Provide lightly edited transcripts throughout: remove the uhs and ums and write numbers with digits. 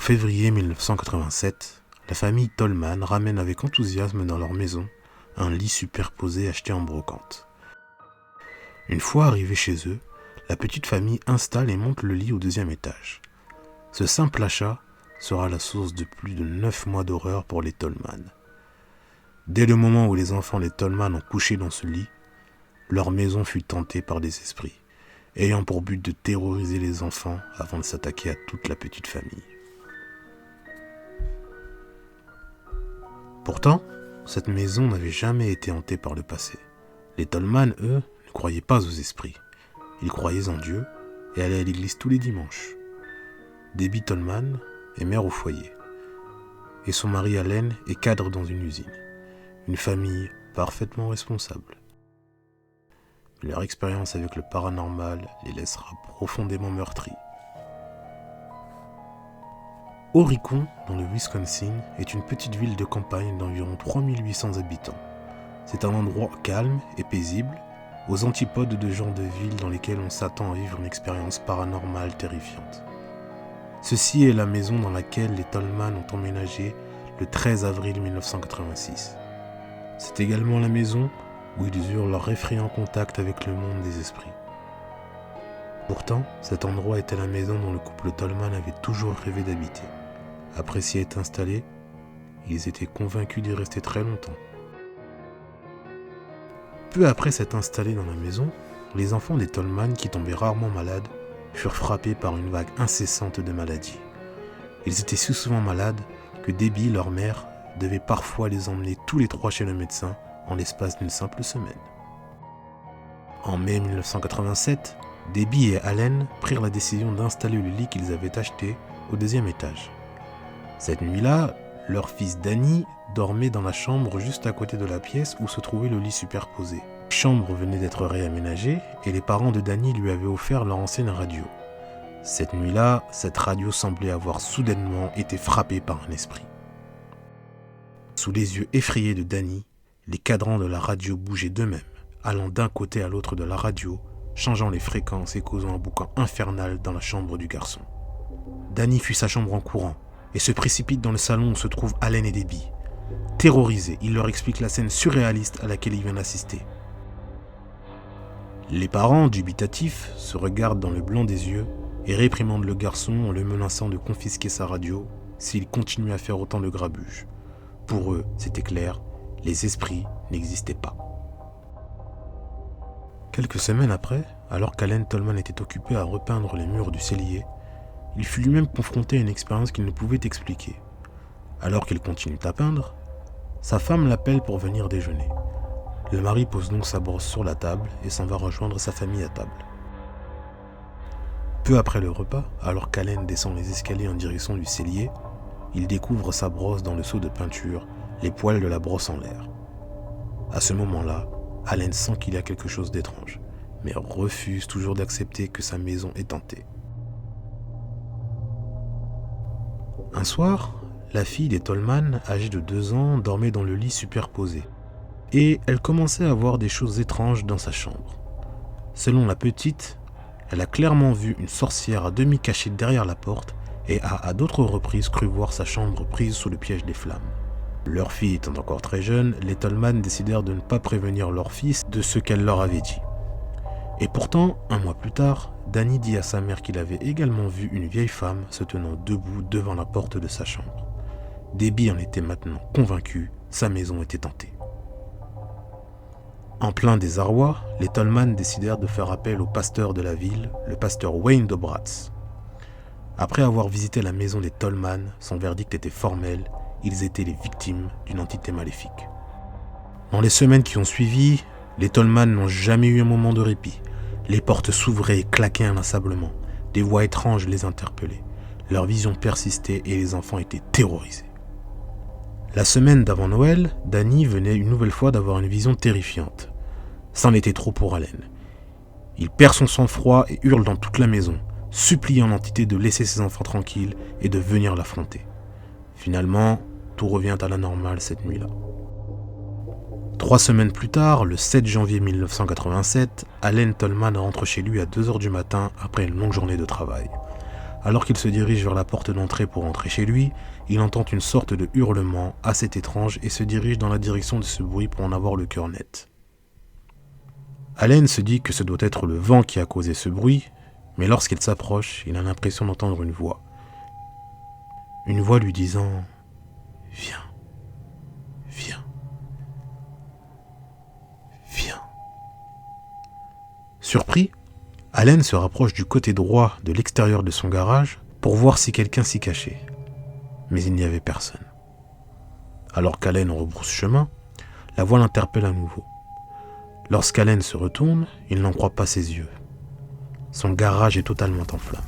février 1987, la famille Tolman ramène avec enthousiasme dans leur maison un lit superposé acheté en brocante. Une fois arrivé chez eux, la petite famille installe et monte le lit au 2e étage. Ce simple achat sera la source de plus de 9 mois d'horreur pour les Tolman. Dès le moment où les enfants des Tolman ont couché dans ce lit, leur maison fut tentée par des esprits, ayant pour but de terroriser les enfants avant de s'attaquer à toute la petite famille. Pourtant, cette maison n'avait jamais été hantée par le passé. Les Tolman, eux, ne croyaient pas aux esprits. Ils croyaient en Dieu et allaient à l'église tous les dimanches. Debbie Tolman est mère au foyer et son mari Allen est cadre dans une usine. Une famille parfaitement responsable. Mais leur expérience avec le paranormal les laissera profondément meurtris. Horicon, dans le Wisconsin, est une petite ville de campagne d'environ 3800 habitants. C'est un endroit calme et paisible, aux antipodes de genres de villes dans lesquelles on s'attend à vivre une expérience paranormale terrifiante. Ceci est la maison dans laquelle les Tolman ont emménagé le 13 avril 1986. C'est également la maison où ils eurent leur effrayant contact avec le monde des esprits. Pourtant, cet endroit était la maison dont le couple Tolman avait toujours rêvé d'habiter. Après s'y être installés, ils étaient convaincus d'y rester très longtemps. Peu après s'être installés dans la maison, les enfants des Tolman, qui tombaient rarement malades, furent frappés par une vague incessante de maladies. Ils étaient si souvent malades que Debbie, leur mère, devait parfois les emmener tous les 3 chez le médecin en l'espace d'une simple semaine. En mai 1987, Debbie et Allen prirent la décision d'installer le lit qu'ils avaient acheté au 2e étage. Cette nuit-là, leur fils Danny dormait dans la chambre juste à côté de la pièce où se trouvait le lit superposé. La chambre venait d'être réaménagée et les parents de Danny lui avaient offert leur ancienne radio. Cette nuit-là, cette radio semblait avoir soudainement été frappée par un esprit. Sous les yeux effrayés de Danny, les cadrans de la radio bougeaient d'eux-mêmes, allant d'un côté à l'autre de la radio, changeant les fréquences et causant un boucan infernal dans la chambre du garçon. Danny fuit sa chambre en courant et se précipite dans le salon où se trouvent Allen et Debbie. Terrorisés, il leur explique la scène surréaliste à laquelle il vient d'assister. Les parents, dubitatifs, se regardent dans le blanc des yeux et réprimandent le garçon en le menaçant de confisquer sa radio s'il continue à faire autant de grabuge. Pour eux, c'était clair, les esprits n'existaient pas. Quelques semaines après, alors qu'Allen Tolman était occupé à repeindre les murs du cellier, il fut lui-même confronté à une expérience qu'il ne pouvait expliquer. Alors qu'il continue à peindre, sa femme l'appelle pour venir déjeuner. Le mari pose donc sa brosse sur la table et s'en va rejoindre sa famille à table. Peu après le repas, alors qu'Allen descend les escaliers en direction du cellier, il découvre sa brosse dans le seau de peinture, les poils de la brosse en l'air. À ce moment-là, Allen sent qu'il y a quelque chose d'étrange, mais refuse toujours d'accepter que sa maison est hantée. Un soir, la fille des Tolman, âgée de 2 ans, dormait dans le lit superposé, et elle commençait à voir des choses étranges dans sa chambre. Selon la petite, elle a clairement vu une sorcière à demi cachée derrière la porte et a à d'autres reprises cru voir sa chambre prise sous le piège des flammes. Leur fille étant encore très jeune, les Tolman décidèrent de ne pas prévenir leur fils de ce qu'elle leur avait dit. Et pourtant, 1 mois plus tard, Danny dit à sa mère qu'il avait également vu une vieille femme se tenant debout devant la porte de sa chambre. Debbie en était maintenant convaincue, sa maison était hantée. En plein désarroi, les Tolman décidèrent de faire appel au pasteur de la ville, le pasteur Wayne Dobratz. Après avoir visité la maison des Tolman, son verdict était formel, ils étaient les victimes d'une entité maléfique. Dans les semaines qui ont suivi, les Tolman n'ont jamais eu un moment de répit. Les portes s'ouvraient et claquaient inlassablement. Des voix étranges les interpellaient. Leur vision persistait et les enfants étaient terrorisés. La semaine d'avant Noël, Danny venait une nouvelle fois d'avoir une vision terrifiante. C'en était trop pour Allen. Il perd son sang-froid et hurle dans toute la maison, suppliant l'entité de laisser ses enfants tranquilles et de venir l'affronter. Finalement, tout revient à la normale cette nuit-là. 3 semaines plus tard, le 7 janvier 1987, Allen Tolman rentre chez lui à 2h du matin après une longue journée de travail. Alors qu'il se dirige vers la porte d'entrée pour rentrer chez lui, il entend une sorte de hurlement assez étrange et se dirige dans la direction de ce bruit pour en avoir le cœur net. Allen se dit que ce doit être le vent qui a causé ce bruit, mais lorsqu'il s'approche, il a l'impression d'entendre une voix. Une voix lui disant « Viens, viens, viens ». Surpris, Allen se rapproche du côté droit de l'extérieur de son garage pour voir si quelqu'un s'y cachait. Mais il n'y avait personne. Alors qu'Allen rebrousse chemin, la voix l'interpelle à nouveau. Lorsqu'Allen se retourne, il n'en croit pas ses yeux. Son garage est totalement en flammes.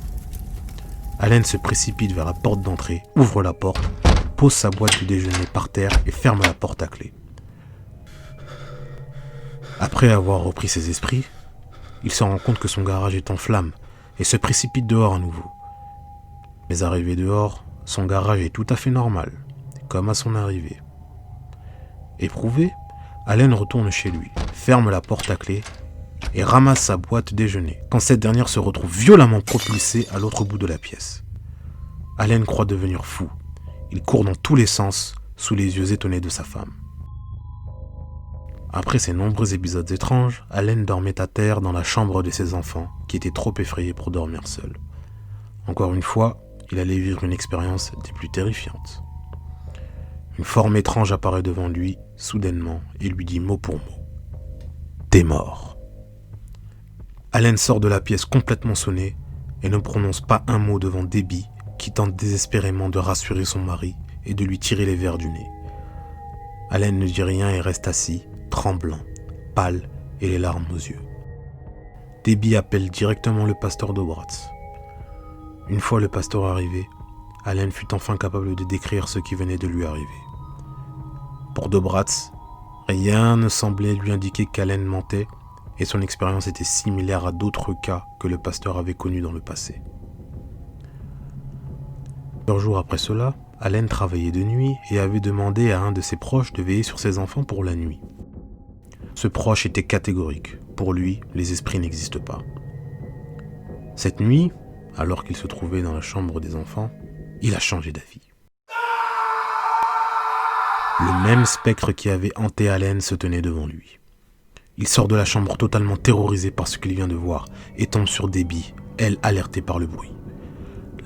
Allen se précipite vers la porte d'entrée, ouvre la porte, pose sa boîte de déjeuner par terre et ferme la porte à clé. Après avoir repris ses esprits, il se rend compte que son garage est en flammes et se précipite dehors à nouveau. Mais arrivé dehors, son garage est tout à fait normal, comme à son arrivée. Éprouvé, Allen retourne chez lui, ferme la porte à clé et ramasse sa boîte déjeuner, quand cette dernière se retrouve violemment propulsée à l'autre bout de la pièce. Allen croit devenir fou. Il court dans tous les sens, sous les yeux étonnés de sa femme. Après ces nombreux épisodes étranges, Allen dormait à terre dans la chambre de ses enfants, qui étaient trop effrayés pour dormir seuls. Encore une fois, il allait vivre une expérience des plus terrifiantes. Une forme étrange apparaît devant lui, soudainement, et lui dit mot pour mot « T'es mort ». Allen sort de la pièce complètement sonné et ne prononce pas un mot devant Debbie, qui tente désespérément de rassurer son mari et de lui tirer les verres du nez. Allen ne dit rien et reste assis, tremblant, pâle et les larmes aux yeux. Debbie appelle directement le pasteur Dobratz. Une fois le pasteur arrivé, Allen fut enfin capable de décrire ce qui venait de lui arriver. Pour Dobratz, rien ne semblait lui indiquer qu'Allen mentait et son expérience était similaire à d'autres cas que le pasteur avait connus dans le passé. Plusieurs jours après cela, Allen travaillait de nuit et avait demandé à un de ses proches de veiller sur ses enfants pour la nuit. Ce proche était catégorique. Pour lui, les esprits n'existent pas. Cette nuit, alors qu'il se trouvait dans la chambre des enfants, il a changé d'avis. Le même spectre qui avait hanté Allen se tenait devant lui. Il sort de la chambre totalement terrorisé par ce qu'il vient de voir et tombe sur Debbie, elle alertée par le bruit.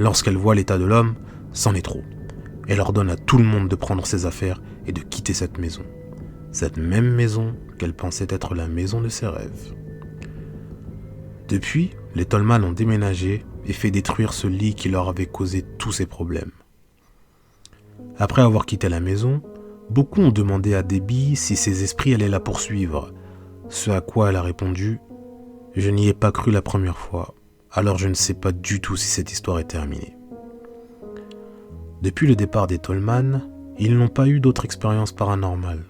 Lorsqu'elle voit l'état de l'homme, c'en est trop. Elle ordonne à tout le monde de prendre ses affaires et de quitter cette maison. Cette même maison qu'elle pensait être la maison de ses rêves. Depuis, les Tolman ont déménagé et fait détruire ce lit qui leur avait causé tous ces problèmes. Après avoir quitté la maison, beaucoup ont demandé à Debbie si ses esprits allaient la poursuivre, ce à quoi elle a répondu « Je n'y ai pas cru la première fois, alors je ne sais pas du tout si cette histoire est terminée. » Depuis le départ des Tolman, ils n'ont pas eu d'autres expériences paranormales.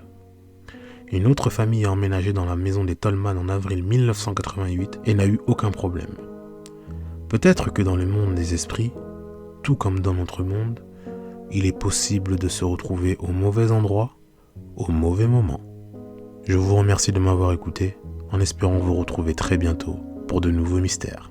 Une autre famille a emménagé dans la maison des Tolman en avril 1988 et n'a eu aucun problème. Peut-être que dans le monde des esprits, tout comme dans notre monde, il est possible de se retrouver au mauvais endroit, au mauvais moment. Je vous remercie de m'avoir écouté, en espérant vous retrouver très bientôt pour de nouveaux mystères.